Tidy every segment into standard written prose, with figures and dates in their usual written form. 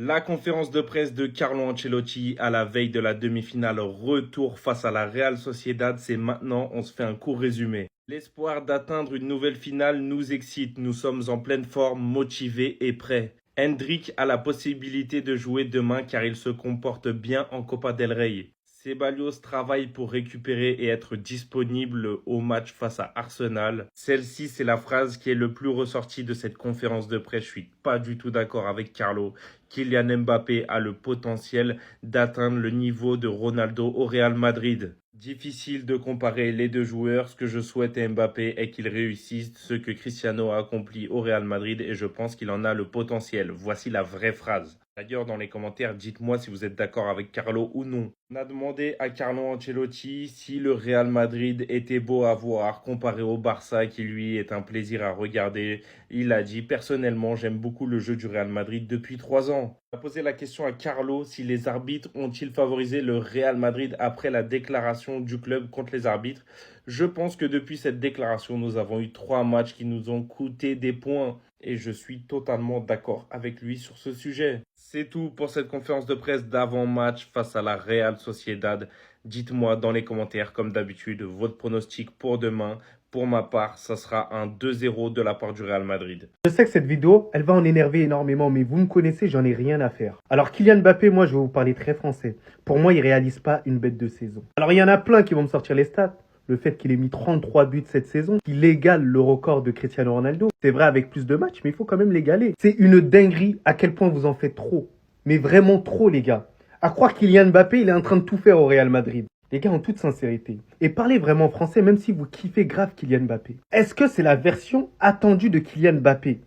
La conférence de presse de Carlo Ancelotti à la veille de la demi-finale retour face à la Real Sociedad, c'est maintenant, on se fait un court résumé. L'espoir d'atteindre une nouvelle finale nous excite, nous sommes en pleine forme, motivés et prêts. Hendrik a la possibilité de jouer demain car il se comporte bien en Copa del Rey. Ceballos travaille pour récupérer et être disponible au match face à Arsenal. Celle-ci, c'est la phrase qui est le plus ressortie de cette conférence de presse. Je suis pas du tout d'accord avec Carlo. Kylian Mbappé a le potentiel d'atteindre le niveau de Ronaldo au Real Madrid. Difficile de comparer les deux joueurs. Ce que je souhaite à Mbappé est qu'il réussisse ce que Cristiano a accompli au Real Madrid et je pense qu'il en a le potentiel. Voici la vraie phrase. D'ailleurs, dans les commentaires, dites-moi si vous êtes d'accord avec Carlo ou non. On a demandé à Carlo Ancelotti si le Real Madrid était beau à voir comparé au Barça qui lui est un plaisir à regarder. Il a dit personnellement, j'aime beaucoup le jeu du Real Madrid depuis 3 ans. On a posé la question à Carlo si les arbitres ont-ils favorisé le Real Madrid après la déclaration du club contre les arbitres. Je pense que depuis cette déclaration, nous avons eu 3 matchs qui nous ont coûté des points. Et je suis totalement d'accord avec lui sur ce sujet. C'est tout pour cette conférence de presse d'avant-match face à la Real Sociedad. Dites-moi dans les commentaires, comme d'habitude, votre pronostic pour demain. Pour ma part, ça sera un 2-0 de la part du Real Madrid. Je sais que cette vidéo, elle va en énerver énormément, mais vous me connaissez, j'en ai rien à faire. Alors Kylian Mbappé, moi je vais vous parler très français. Pour moi, il réalise pas une bête de saison. Alors il y en a plein qui vont me sortir les stats. Le fait qu'il ait mis 33 buts cette saison, qu'il égale le record de Cristiano Ronaldo. C'est vrai avec plus de matchs, mais il faut quand même l'égaler. C'est une dinguerie à quel point vous en faites trop. Mais vraiment trop, les gars. À croire Kylian Mbappé, il est en train de tout faire au Real Madrid. Les gars, en toute sincérité. Et parlez vraiment français, même si vous kiffez grave Kylian Mbappé. Est-ce que c'est la version attendue de Kylian Mbappé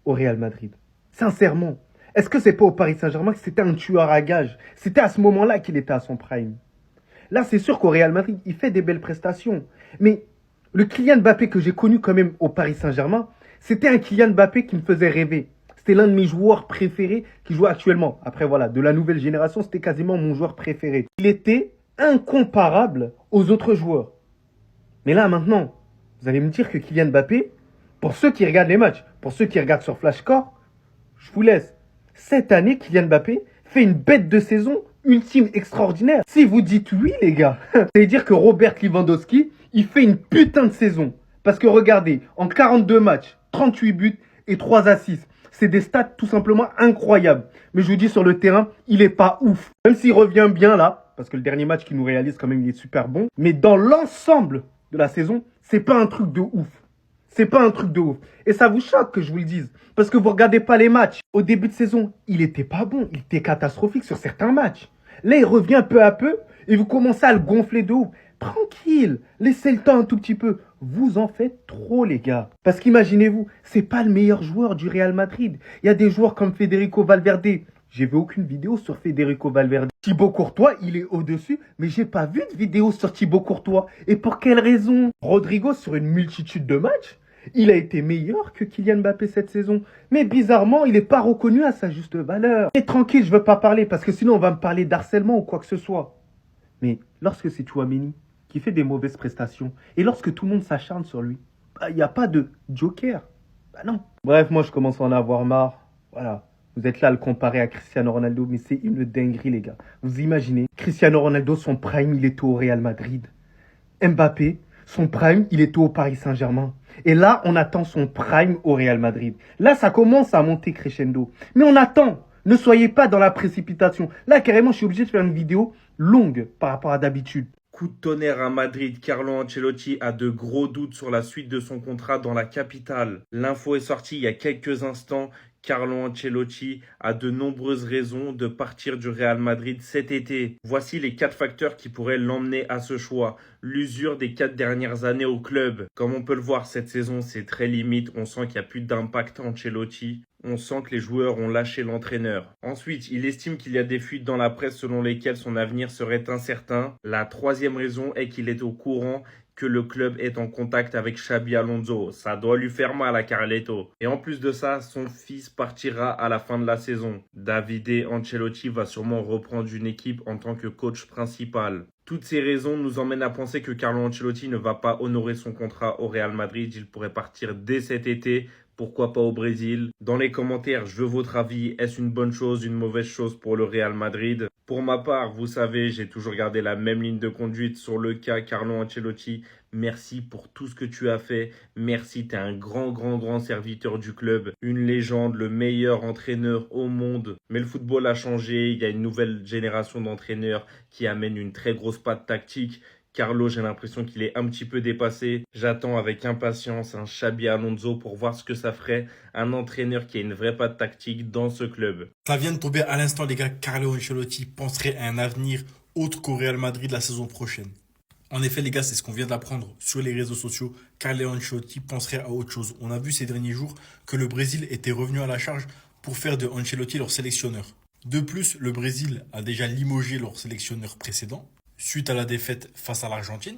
au Real Madrid? Sincèrement. Est-ce que c'est pas au Paris Saint-Germain que c'était un tueur à gages? C'était à ce moment-là qu'il était à son prime. Là, c'est sûr qu'au Real Madrid, il fait des belles prestations. Mais le Kylian Mbappé que j'ai connu quand même au Paris Saint-Germain, c'était un Kylian Mbappé qui me faisait rêver. C'était l'un de mes joueurs préférés qui joue actuellement. Après, voilà, de la nouvelle génération, c'était quasiment mon joueur préféré. Il était incomparable aux autres joueurs. Mais là, maintenant, vous allez me dire que Kylian Mbappé, pour ceux qui regardent les matchs, pour ceux qui regardent sur Flashcore, je vous laisse. Cette année, Kylian Mbappé fait une bête de saison ultime, extraordinaire. Si vous dites oui, les gars, ça veut dire que Robert Lewandowski, il fait une putain de saison. Parce que regardez, en 42 matchs, 38 buts et 3 assists. C'est des stats tout simplement incroyables. Mais je vous dis, sur le terrain, il est pas ouf. Même s'il revient bien là, parce que le dernier match qu'il nous réalise quand même, il est super bon. Mais dans l'ensemble de la saison, c'est pas un truc de ouf. C'est pas un truc de ouf. Et ça vous choque que je vous le dise. Parce que vous regardez pas les matchs. Au début de saison, il était pas bon. Il était catastrophique sur certains matchs. Là, il revient peu à peu et vous commencez à le gonfler de ouf. Tranquille. Laissez le temps un tout petit peu. Vous en faites trop, les gars. Parce qu'imaginez-vous, c'est pas le meilleur joueur du Real Madrid. Il y a des joueurs comme Federico Valverde. J'ai vu aucune vidéo sur Federico Valverde. Thibaut Courtois, il est au-dessus, mais j'ai pas vu de vidéo sur Thibaut Courtois. Et pour quelle raison? Rodrigo, sur une multitude de matchs, il a été meilleur que Kylian Mbappé cette saison. Mais bizarrement, il n'est pas reconnu à sa juste valeur. Et tranquille, je veux pas parler, parce que sinon on va me parler d'harcèlement ou quoi que ce soit. Mais lorsque c'est Tchouaméni qui fait des mauvaises prestations, et lorsque tout le monde s'acharne sur lui, il n'y a pas de joker. Bah non. Bref, moi je commence à en avoir marre. Voilà. Vous êtes là à le comparer à Cristiano Ronaldo, mais c'est une dinguerie, les gars. Vous imaginez, Cristiano Ronaldo, son prime, il était au Real Madrid. Mbappé, son prime, il était au Paris Saint-Germain. Et là, on attend son prime au Real Madrid. Là, ça commence à monter crescendo. Mais on attend. Ne soyez pas dans la précipitation. Là, carrément, je suis obligé de faire une vidéo longue par rapport à d'habitude. Coup de tonnerre à Madrid, Carlo Ancelotti a de gros doutes sur la suite de son contrat dans la capitale. L'info est sortie il y a quelques instants. Carlo Ancelotti a de nombreuses raisons de partir du Real Madrid cet été. Voici les 4 facteurs qui pourraient l'emmener à ce choix. L'usure des 4 dernières années au club. Comme on peut le voir, cette saison, c'est très limite. On sent qu'il n'y a plus d'impact Ancelotti. On sent que les joueurs ont lâché l'entraîneur. Ensuite, il estime qu'il y a des fuites dans la presse selon lesquelles son avenir serait incertain. La troisième raison est qu'il est au courant que le club est en contact avec Xabi Alonso. Ça doit lui faire mal à Carleto. Et en plus de ça, son fils partira à la fin de la saison. Davide Ancelotti va sûrement reprendre une équipe en tant que coach principal. Toutes ces raisons nous emmènent à penser que Carlo Ancelotti ne va pas honorer son contrat au Real Madrid. Il pourrait partir dès cet été Pourquoi pas au Brésil? Dans les commentaires, je veux votre avis. Est-ce une bonne chose, une mauvaise chose pour le Real Madrid? Pour ma part, vous savez, j'ai toujours gardé la même ligne de conduite sur le cas Carlo Ancelotti. Merci pour tout ce que tu as fait. Merci, tu es un grand serviteur du club. Une légende, le meilleur entraîneur au monde. Mais le football a changé. Il y a une nouvelle génération d'entraîneurs qui amène une très grosse patte tactique. Carlo, j'ai l'impression qu'il est un petit peu dépassé. J'attends avec impatience un Xabi Alonso pour voir ce que ça ferait un entraîneur qui a une vraie patte tactique dans ce club. Ça vient de tomber à l'instant, les gars. Carlo Ancelotti penserait à un avenir autre qu'au Real Madrid la saison prochaine. En effet, les gars, c'est ce qu'on vient d'apprendre sur les réseaux sociaux. Carlo Ancelotti penserait à autre chose. On a vu ces derniers jours que le Brésil était revenu à la charge pour faire de Ancelotti leur sélectionneur. De plus, le Brésil a déjà limogé leur sélectionneur précédent suite à la défaite face à l'Argentine.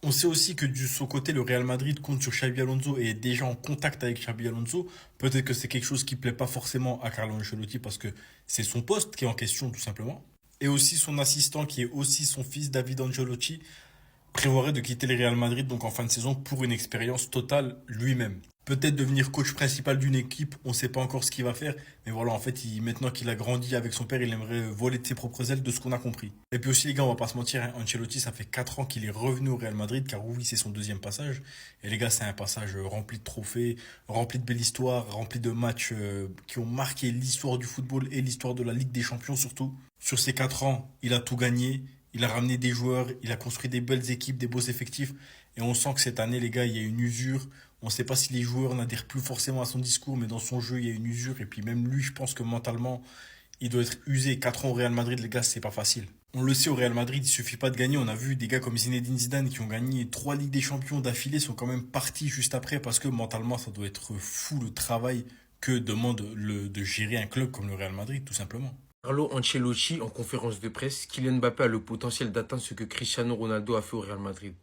On sait aussi que de son côté, le Real Madrid compte sur Xabi Alonso et est déjà en contact avec Xabi Alonso. Peut-être que c'est quelque chose qui ne plaît pas forcément à Carlo Ancelotti parce que c'est son poste qui est en question tout simplement. Et aussi son assistant qui est aussi son fils David Ancelotti prévoirait de quitter le Real Madrid donc en fin de saison pour une expérience totale lui-même. Peut-être devenir coach principal d'une équipe, on ne sait pas encore ce qu'il va faire, mais voilà, en fait, maintenant qu'il a grandi avec son père, il aimerait voler de ses propres ailes de ce qu'on a compris. Et puis aussi, les gars, on va pas se mentir, hein, Ancelotti, ça fait 4 ans qu'il est revenu au Real Madrid, car oui, c'est son deuxième passage. Et les gars, c'est un passage rempli de trophées, rempli de belles histoires, rempli de matchs qui ont marqué l'histoire du football et l'histoire de la Ligue des Champions surtout. Sur ces 4 ans, il a tout gagné. Il a ramené des joueurs, il a construit des belles équipes, des beaux effectifs. Et on sent que cette année, les gars, il y a une usure. On ne sait pas si les joueurs n'adhèrent plus forcément à son discours, mais dans son jeu, il y a une usure. Et puis même lui, je pense que mentalement, il doit être usé. 4 ans au Real Madrid, les gars, c'est pas facile. On le sait, au Real Madrid, il suffit pas de gagner. On a vu des gars comme Zinedine Zidane qui ont gagné 3 Ligues des Champions d'affilée, sont quand même partis juste après parce que mentalement, ça doit être fou le travail que demande de gérer un club comme le Real Madrid, tout simplement. Carlo Ancelotti en conférence de presse, Kylian Mbappé a le potentiel d'atteindre ce que Cristiano Ronaldo a fait au Real Madrid.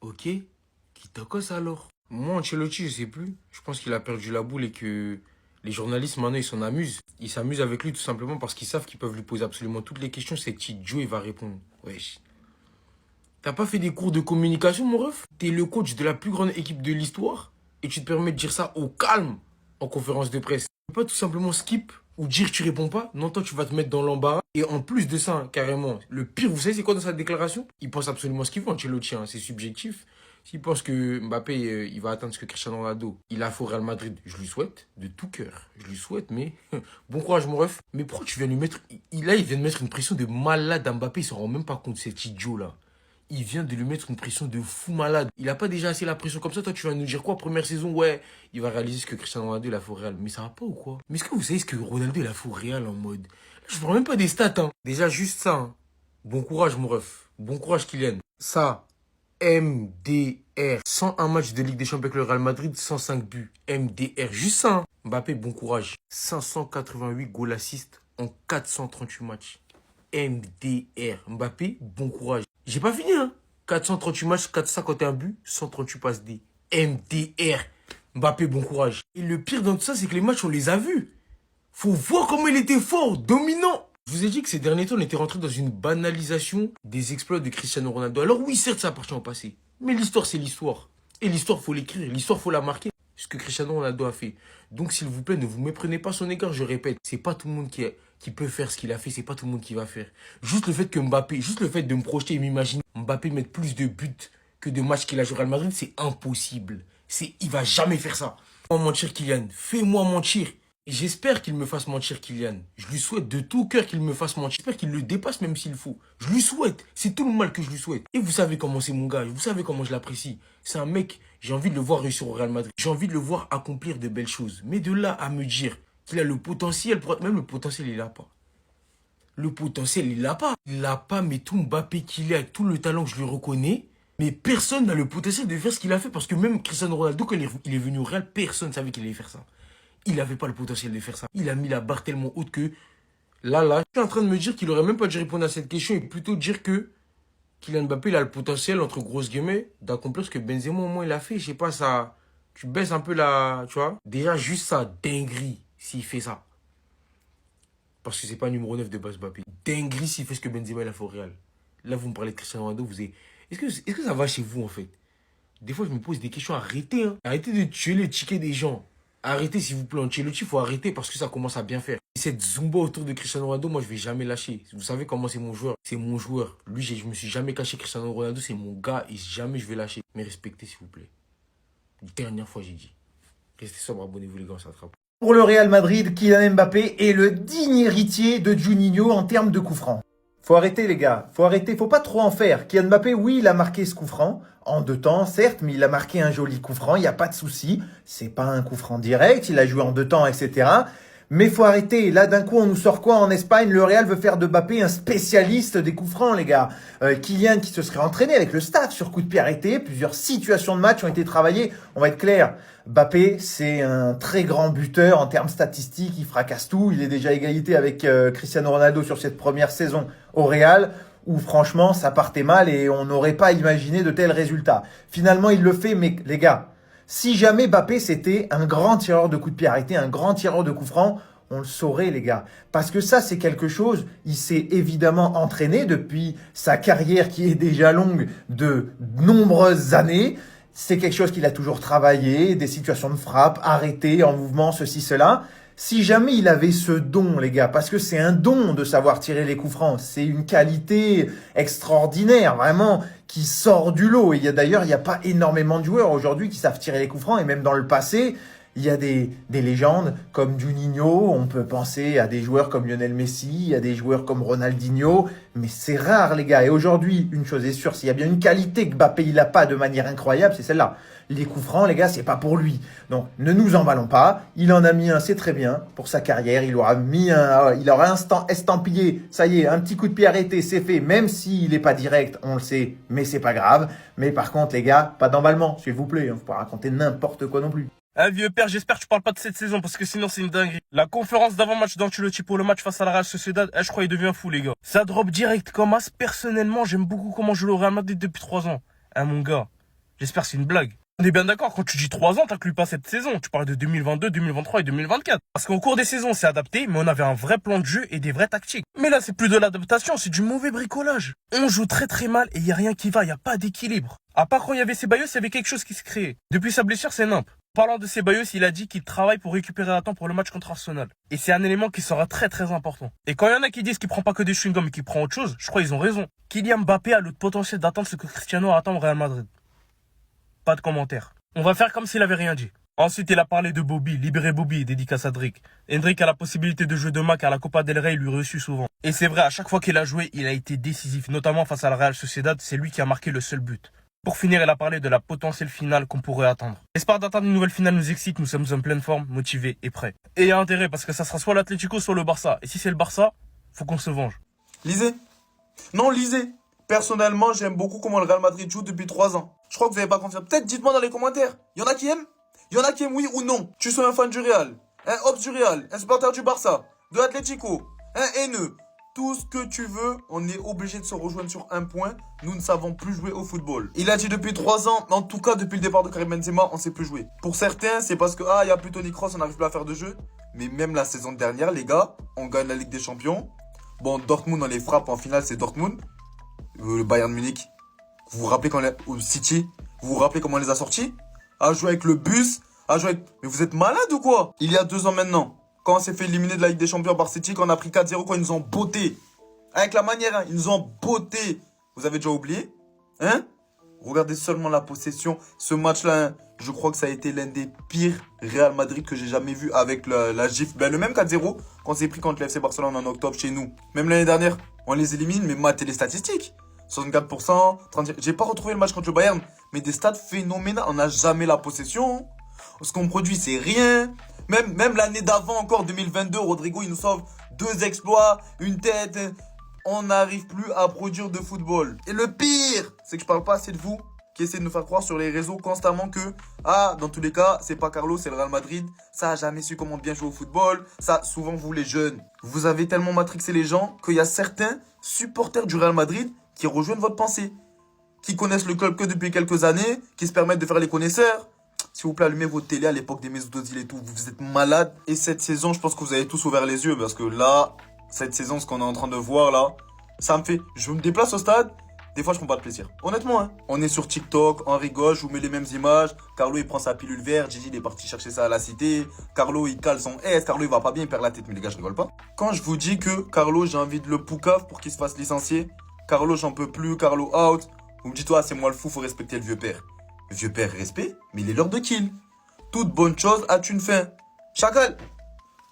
Ok, qui t'a ça alors? Moi, Ancelotti, je sais plus. Je pense qu'il a perdu la boule et que les journalistes, maintenant, ils s'en amusent. Ils s'amusent avec lui tout simplement parce qu'ils savent qu'ils peuvent lui poser absolument toutes les questions. C'est petit Joe, il va répondre. Wesh. T'as pas fait des cours de communication, mon ref? T'es le coach de la plus grande équipe de l'histoire et tu te permets de dire ça au calme en conférence de presse. Tu peux pas tout simplement skip ou dire que tu réponds pas. Non, toi, tu vas te mettre dans l'embarras. Et en plus de ça, carrément, le pire, vous savez, c'est quoi dans sa déclaration? Il pense absolument ce qu'il veut, Ancelotti, hein, c'est subjectif. S'il pense que Mbappé, il va atteindre ce que Cristiano Ronaldo, il a fait au Real Madrid, je lui souhaite, de tout cœur. Je lui souhaite, mais bon courage, mon ref. Mais pourquoi tu viens lui mettre... Là, il vient de mettre une pression de malade à Mbappé, il se rend même pas compte, cet idiot-là. Il vient de lui mettre une pression de fou malade. Il a pas déjà assez la pression comme ça. Toi, tu vas nous dire quoi? Première saison, ouais, il va réaliser ce que Cristiano Ronaldo il a fait au Real. Mais ça va pas ou quoi? Mais est-ce que vous savez ce que Ronaldo il a fait au Real en mode... Je parle même pas des stats, hein. Déjà, juste ça, hein. Bon courage, mon ref. Bon courage, Kylian. Ça, MDR. 101 matchs de Ligue des Champions avec le Real Madrid, 105 buts. MDR. Juste ça, hein. Mbappé, bon courage. 588 goal assists en 438 matchs. MDR. Mbappé, bon courage. J'ai pas fini, hein. 438 matchs, 451 buts, 138 passes D. MDR. Mbappé, bon courage. Et le pire dans tout ça, c'est que les matchs, on les a vus. Faut voir comment il était fort, dominant. Je vous ai dit que ces derniers temps, on était rentré dans une banalisation des exploits de Cristiano Ronaldo. Alors oui, certes, ça appartient au passé. Mais l'histoire, c'est l'histoire. Et l'histoire, faut l'écrire. L'histoire, faut la marquer. Ce que Cristiano Ronaldo a fait. Donc, s'il vous plaît, ne vous méprenez pas à son égard. Je répète, c'est pas tout le monde qui peut faire ce qu'il a fait. C'est pas tout le monde qui va faire. Juste le fait que Mbappé, juste le fait de me projeter et m'imaginer Mbappé mettre plus de buts que de matchs qu'il a joué au Real Madrid, c'est impossible. Il va jamais faire ça. Fais-moi mentir, Kylian. Fais-moi mentir. Et j'espère qu'il me fasse mentir, Kylian. Je lui souhaite de tout cœur qu'il me fasse mentir. J'espère qu'il le dépasse même s'il faut. Je lui souhaite. C'est tout le mal que je lui souhaite. Et vous savez comment c'est mon gars. Vous savez comment je l'apprécie. C'est un mec, j'ai envie de le voir réussir au Real Madrid. J'ai envie de le voir accomplir de belles choses. Mais de là à me dire qu'il a le potentiel, même le potentiel, il l'a pas. Le potentiel, il l'a pas. Il l'a pas, mais tout Mbappé qu'il est, avec tout le talent que je lui reconnais, mais personne n'a le potentiel de faire ce qu'il a fait. Parce que même Cristiano Ronaldo, quand il est venu au Real, personne ne savait qu'il allait faire ça. Il n'avait pas le potentiel de faire ça. Il a mis la barre tellement haute que... Là, je suis en train de me dire qu'il aurait même pas dû répondre à cette question et plutôt dire que Kylian Mbappé, il a le potentiel, entre grosses guillemets, d'accomplir ce que Benzema, au moins, il a fait. Je sais pas, ça... Tu baisses un peu la... Tu vois? Déjà, juste ça, dinguerie, s'il fait ça. Parce que c'est pas numéro 9 de base Mbappé. Dinguerie s'il fait ce que Benzema, il a fait au Real. Là, vous me parlez de Cristiano Ronaldo, vous êtes... Est-ce que ça va chez vous, en fait? Des fois, je me pose des questions. Arrêtez, hein. Arrêtez de tuer le ticket des gens. Arrêtez, s'il vous plaît. Ancelotti, il faut arrêter parce que ça commence à bien faire. Et cette zumba autour de Cristiano Ronaldo, moi, je vais jamais lâcher. Vous savez comment c'est mon joueur? C'est mon joueur. Lui, je me suis jamais caché. Cristiano Ronaldo, c'est mon gars et jamais je vais lâcher. Mais respectez, s'il vous plaît. Dernière fois, j'ai dit. Restez sobre, abonnez-vous, les gars, on s'attrape. Pour le Real Madrid, Kylian Mbappé est le digne héritier de Juninho en termes de coups francs. Faut arrêter les gars, faut arrêter, faut pas trop en faire. Kylian Mbappé, oui, il a marqué ce coup franc, en 2 temps, certes, mais il a marqué un joli coup franc, il n'y a pas de souci. C'est pas un coup franc direct, il a joué en 2 temps, etc. Mais faut arrêter. Là, d'un coup, on nous sort quoi en Espagne? Le Real veut faire de Mbappé un spécialiste des coups francs, les gars. Kylian qui se serait entraîné avec le staff sur coup de pied arrêté. Plusieurs situations de match ont été travaillées. On va être clair. Mbappé, c'est un très grand buteur en termes statistiques. Il fracasse tout. Il est déjà à égalité avec Cristiano Ronaldo sur cette première saison au Real, où franchement, ça partait mal et on n'aurait pas imaginé de tels résultats. Finalement, il le fait, mais les gars, si jamais Mbappé c'était un grand tireur de coups de pied arrêtés, un grand tireur de coups francs, on le saurait les gars. Parce que ça c'est quelque chose, il s'est évidemment entraîné depuis sa carrière qui est déjà longue de nombreuses années. C'est quelque chose qu'il a toujours travaillé, des situations de frappe, arrêtées, en mouvement, ceci, cela. Si jamais il avait ce don, les gars, parce que c'est un don de savoir tirer les coups francs, c'est une qualité extraordinaire, vraiment, qui sort du lot. Et d'ailleurs, il n'y a pas énormément de joueurs aujourd'hui qui savent tirer les coups francs, et même dans le passé, il y a des légendes comme Juninho, on peut penser à des joueurs comme Lionel Messi, à des joueurs comme Ronaldinho, mais c'est rare les gars. Et aujourd'hui, une chose est sûre, s'il y a bien une qualité que Mbappé il n'a pas de manière incroyable, c'est celle-là. Les coups francs, les gars, c'est pas pour lui. Donc, ne nous emballons pas. Il en a mis un, c'est très bien pour sa carrière. Il aura mis il aura estampillé. Ça y est, un petit coup de pied arrêté, c'est fait. Même s'il n'est pas direct, on le sait, mais c'est pas grave. Mais par contre, les gars, pas d'emballement, s'il vous plaît. Faut pas raconter n'importe quoi non plus. Ah vieux père, j'espère que tu parles pas de cette saison parce que sinon c'est une dinguerie. La conférence d'avant-match d'Ancelotti pour le match face à la Real Sociedad, je crois il devient fou les gars. Ça drop direct comme as. Personnellement, j'aime beaucoup comment joue le Real Madrid depuis 3 ans. Hein mon gars, j'espère que c'est une blague. On est bien d'accord, quand tu dis 3 ans, t'inclus pas cette saison. Tu parles de 2022, 2023 et 2024. Parce qu'au cours des saisons, c'est adapté, mais on avait un vrai plan de jeu et des vraies tactiques. Mais là, c'est plus de l'adaptation, c'est du mauvais bricolage. On joue très très mal et y a rien qui va, y a pas d'équilibre. À part quand il y avait Ceballos, il y avait quelque chose qui se créait. Depuis sa blessure, c'est nimp. Parlant de Ceballos, il a dit qu'il travaille pour récupérer à temps pour le match contre Arsenal. Et c'est un élément qui sera très très important. Et quand il y en a qui disent qu'il prend pas que des chewing-gums et qu'il prend autre chose, je crois qu'ils ont raison. Kylian Mbappé a le potentiel d'atteindre ce que Cristiano attend au Real Madrid. Pas de commentaire. On va faire comme s'il avait rien dit. Ensuite, il a parlé de Bobby, libérer Bobby, dédicace à Drake. Hendrik a la possibilité de jouer demain car la Copa del Rey lui reçut souvent. Et c'est vrai, à chaque fois qu'il a joué, il a été décisif, notamment face à la Real Sociedad, c'est lui qui a marqué le seul but. Pour finir, il a parlé de la potentielle finale qu'on pourrait attendre. L'espoir d'atteindre une nouvelle finale nous excite, nous sommes en pleine forme, motivés et prêts. Et il y a intérêt parce que ça sera soit l'Atlético, soit le Barça. Et si c'est le Barça, faut qu'on se venge. Lisez. Non, lisez. Personnellement, j'aime beaucoup comment le Real Madrid joue depuis 3 ans. Je crois que vous n'avez pas confiance. Peut-être dites-moi dans les commentaires. Il y en a qui aiment? Il y en a qui aiment oui ou non. Tu sois un fan du Real, un ops du Real, un supporter du Barça, de l'Atlético, un haineux. Tout ce que tu veux, on est obligé de se rejoindre sur un point. Nous ne savons plus jouer au football. Il a dit depuis 3 ans, en tout cas depuis le départ de Karim Benzema, on ne sait plus jouer. Pour certains, c'est parce que il y a plus Toni Kroos, on n'arrive plus à faire de jeu. Mais même la saison dernière, les gars, on gagne la Ligue des Champions. Bon, Dortmund, on les frappe en finale, c'est Dortmund. Le Bayern Munich. Vous vous rappelez quand au City, vous vous rappelez comment on les a sortis? À jouer avec le bus, à jouer avec... Mais vous êtes malade ou quoi? Il y a 2 ans maintenant, quand on s'est fait éliminer de la Ligue des Champions par City, quand on a pris 4-0, quand ils nous ont botté. Avec la manière, hein, ils nous ont botté. Vous avez déjà oublié? Hein? Regardez seulement la possession. Ce match-là, hein, je crois que ça a été l'un des pires Real Madrid que j'ai jamais vu avec la gifle. Ben, le même 4-0 qu'on s'est pris contre l'FC Barcelone en octobre chez nous. Même l'année dernière, on les élimine, mais matez les statistiques. 64%, 30... J'ai pas retrouvé le match contre le Bayern, mais des stats phénoménales. On n'a jamais la possession. Ce qu'on produit, c'est rien. Même l'année d'avant encore, 2022, Rodrigo, il nous sauve 2 exploits, une tête. On n'arrive plus à produire de football. Et le pire, c'est que je parle pas assez de vous qui essayez de nous faire croire sur les réseaux constamment que, dans tous les cas, c'est pas Carlos, c'est le Real Madrid. Ça a jamais su comment bien jouer au football. Ça, souvent, vous les jeunes, vous avez tellement matrixé les gens qu'il y a certains supporters du Real Madrid qui rejoignent votre pensée, qui connaissent le club que depuis quelques années, qui se permettent de faire les connaisseurs. S'il vous plaît, allumez votre télé à l'époque des Mesut Özil et tout. Vous êtes malades. Et cette saison, je pense que vous avez tous ouvert les yeux parce que là, cette saison, ce qu'on est en train de voir là, ça me fait... Je me déplace au stade. Des fois, je prends pas de plaisir. Honnêtement, hein. On est sur TikTok, on rigole, je vous mets les mêmes images. Carlo, il prend sa pilule verte. Gigi, il est parti chercher ça à la cité. Carlo, il cale son S. Carlo, il va pas bien, il perd la tête. Mais les gars, je rigole pas. Quand je vous dis que Carlo, j'ai envie de le poucave pour qu'il se fasse licencier. Carlo, j'en peux plus. Carlo, out. Vous me dites, toi, c'est moi le fou, faut respecter le vieux père. Le vieux père, respect, mais il est l'heure de kill. Toute bonne chose a une fin. Chacal,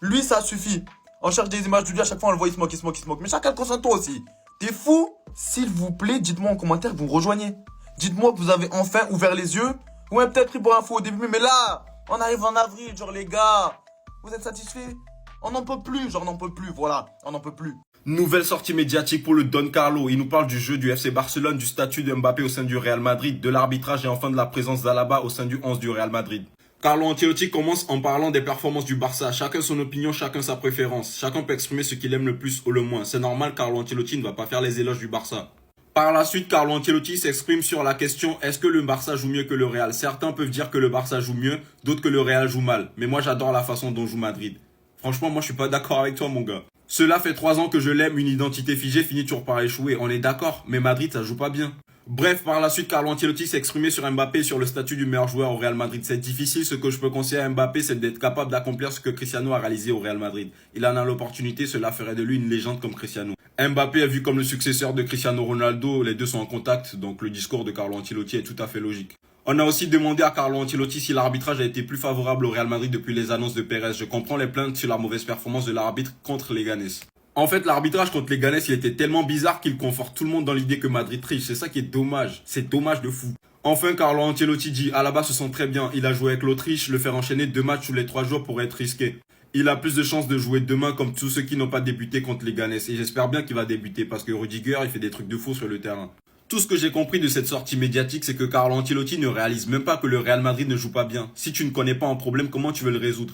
lui, ça suffit. On cherche des images de lui, à chaque fois, on le voit, il se moque. Mais Chacal, concentre-toi aussi. T'es fou? S'il vous plaît, dites-moi en commentaire que vous me rejoignez. Dites-moi que vous avez enfin ouvert les yeux. Ouais, peut-être pris pour un fou au début, mais là, on arrive en avril, genre les gars. Vous êtes satisfaits? On n'en peut plus, genre on n'en peut plus, voilà, on n'en peut plus. Nouvelle sortie médiatique pour le Don Carlo. Il nous parle du jeu du FC Barcelone, du statut de Mbappé au sein du Real Madrid, de l'arbitrage et enfin de la présence d'Alaba au sein du 11 du Real Madrid. Carlo Ancelotti commence en parlant des performances du Barça. Chacun son opinion, chacun sa préférence. Chacun peut exprimer ce qu'il aime le plus ou le moins. C'est normal, Carlo Ancelotti ne va pas faire les éloges du Barça. Par la suite, Carlo Ancelotti s'exprime sur la question: est-ce que le Barça joue mieux que le Real? Certains peuvent dire que le Barça joue mieux, d'autres que le Real joue mal. Mais moi, j'adore la façon dont joue Madrid. Franchement, moi, je suis pas d'accord avec toi, mon gars. Cela fait 3 ans que je l'aime, une identité figée finit toujours par échouer. On est d'accord, mais Madrid, ça joue pas bien. Bref, par la suite, Carlo Ancelotti s'est exprimé sur Mbappé sur le statut du meilleur joueur au Real Madrid. C'est difficile, ce que je peux conseiller à Mbappé, c'est d'être capable d'accomplir ce que Cristiano a réalisé au Real Madrid. Il en a l'opportunité, cela ferait de lui une légende comme Cristiano. Mbappé est vu comme le successeur de Cristiano Ronaldo, les deux sont en contact, donc le discours de Carlo Ancelotti est tout à fait logique. On a aussi demandé à Carlo Ancelotti si l'arbitrage a été plus favorable au Real Madrid depuis les annonces de Pérez. Je comprends les plaintes sur la mauvaise performance de l'arbitre contre les Leganés. En fait, l'arbitrage contre les Leganés, il était tellement bizarre qu'il conforte tout le monde dans l'idée que Madrid triche. C'est ça qui est dommage. C'est dommage de fou. Enfin, Carlo Ancelotti dit: Alaba se sent très bien. Il a joué avec l'Autriche. Le faire enchaîner 2 matchs tous les 3 jours pourrait être risqué. Il a plus de chances de jouer demain comme tous ceux qui n'ont pas débuté contre les Leganés. Et j'espère bien qu'il va débuter parce que Rudiger, il fait des trucs de fou sur le terrain. Tout ce que j'ai compris de cette sortie médiatique, c'est que Carlo Ancelotti ne réalise même pas que le Real Madrid ne joue pas bien. Si tu ne connais pas un problème, comment tu veux le résoudre?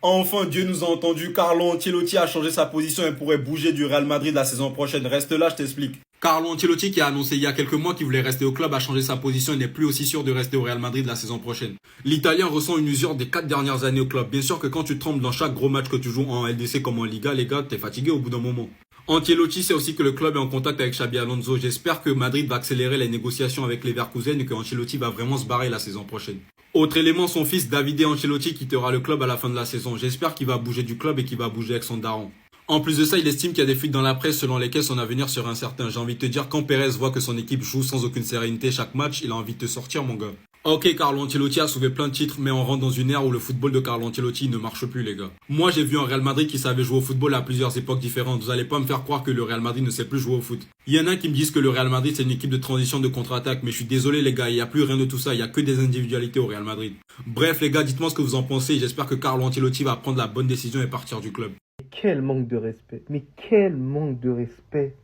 Enfin, Dieu nous a entendu. Carlo Ancelotti a changé sa position et pourrait bouger du Real Madrid la saison prochaine. Reste là, je t'explique. Carlo Ancelotti, qui a annoncé il y a quelques mois qu'il voulait rester au club, a changé sa position et n'est plus aussi sûr de rester au Real Madrid la saison prochaine. L'Italien ressent une usure des 4 dernières années au club. Bien sûr que quand tu trembles dans chaque gros match que tu joues en LDC comme en Liga, les gars, t'es fatigué au bout d'un moment. Ancelotti sait aussi que le club est en contact avec Xabi Alonso. J'espère que Madrid va accélérer les négociations avec les Leverkusen et que Ancelotti va vraiment se barrer la saison prochaine. Autre élément, son fils Davide Ancelotti quittera le club à la fin de la saison. J'espère qu'il va bouger du club et qu'il va bouger avec son daron. En plus de ça, il estime qu'il y a des fuites dans la presse selon lesquelles son avenir serait incertain. J'ai envie de te dire, quand Pérez voit que son équipe joue sans aucune sérénité chaque match, il a envie de te sortir, mon gars. Ok, Carlo Ancelotti a sauvé plein de titres, mais on rentre dans une ère où le football de Carlo Ancelotti ne marche plus, les gars. Moi, j'ai vu un Real Madrid qui savait jouer au football à plusieurs époques différentes. Vous allez pas me faire croire que le Real Madrid ne sait plus jouer au foot. Il y en a qui me disent que le Real Madrid c'est une équipe de transition de contre-attaque, mais je suis désolé, les gars, il n'y a plus rien de tout ça. Il y a que des individualités au Real Madrid. Bref, les gars, dites-moi ce que vous en pensez. J'espère que Carlo Ancelotti va prendre la bonne décision et partir du club. Quel manque de respect. Mais quel manque de respect.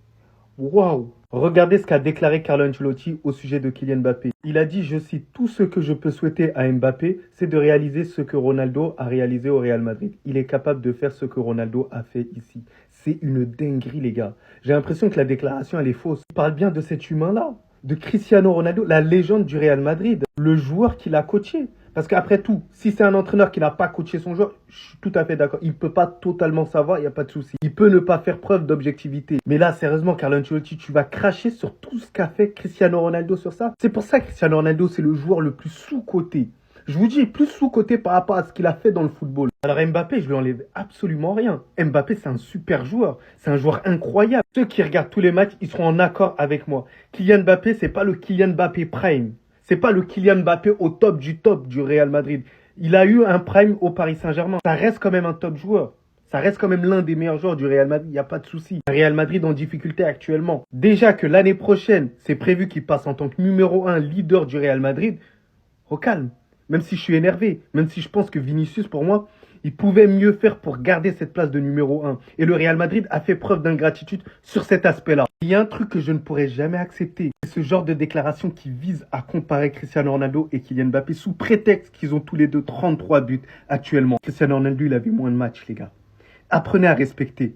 Waouh. Regardez ce qu'a déclaré Carlo Ancelotti au sujet de Kylian Mbappé. Il a dit, je cite: tout ce que je peux souhaiter à Mbappé, c'est de réaliser ce que Ronaldo a réalisé au Real Madrid. Il est capable de faire ce que Ronaldo a fait ici. C'est une dinguerie, les gars. J'ai l'impression que la déclaration, elle est fausse. Il parle bien de cet humain-là, de Cristiano Ronaldo, la légende du Real Madrid, le joueur qu'il a coaché. Parce qu'après tout, si c'est un entraîneur qui n'a pas coaché son joueur, je suis tout à fait d'accord. Il ne peut pas totalement savoir, il n'y a pas de souci. Il peut ne pas faire preuve d'objectivité. Mais là, sérieusement, Carlo Ancelotti, tu vas cracher sur tout ce qu'a fait Cristiano Ronaldo sur ça. C'est pour ça que Cristiano Ronaldo, c'est le joueur le plus sous-coté. Je vous dis, plus sous-coté par rapport à ce qu'il a fait dans le football. Alors Mbappé, je lui enlève absolument rien. Mbappé, c'est un super joueur. C'est un joueur incroyable. Ceux qui regardent tous les matchs, ils seront en accord avec moi. Kylian Mbappé, c'est pas le Kylian Mbappé prime. C'est pas le Kylian Mbappé au top du Real Madrid. Il a eu un prime au Paris Saint-Germain. Ça reste quand même un top joueur. Ça reste quand même l'un des meilleurs joueurs du Real Madrid. Il n'y a pas de souci. Le Real Madrid en difficulté actuellement. Déjà que l'année prochaine, c'est prévu qu'il passe en tant que numéro 1 leader du Real Madrid. Au calme. Même si je suis énervé. Même si je pense que Vinicius, pour moi, il pouvait mieux faire pour garder cette place de numéro 1. Et le Real Madrid a fait preuve d'ingratitude sur cet aspect-là. Il y a un truc que je ne pourrais jamais accepter. C'est ce genre de déclaration qui vise à comparer Cristiano Ronaldo et Kylian Mbappé sous prétexte qu'ils ont tous les deux 33 buts actuellement. Cristiano Ronaldo, il avait moins de matchs, les gars. Apprenez à respecter.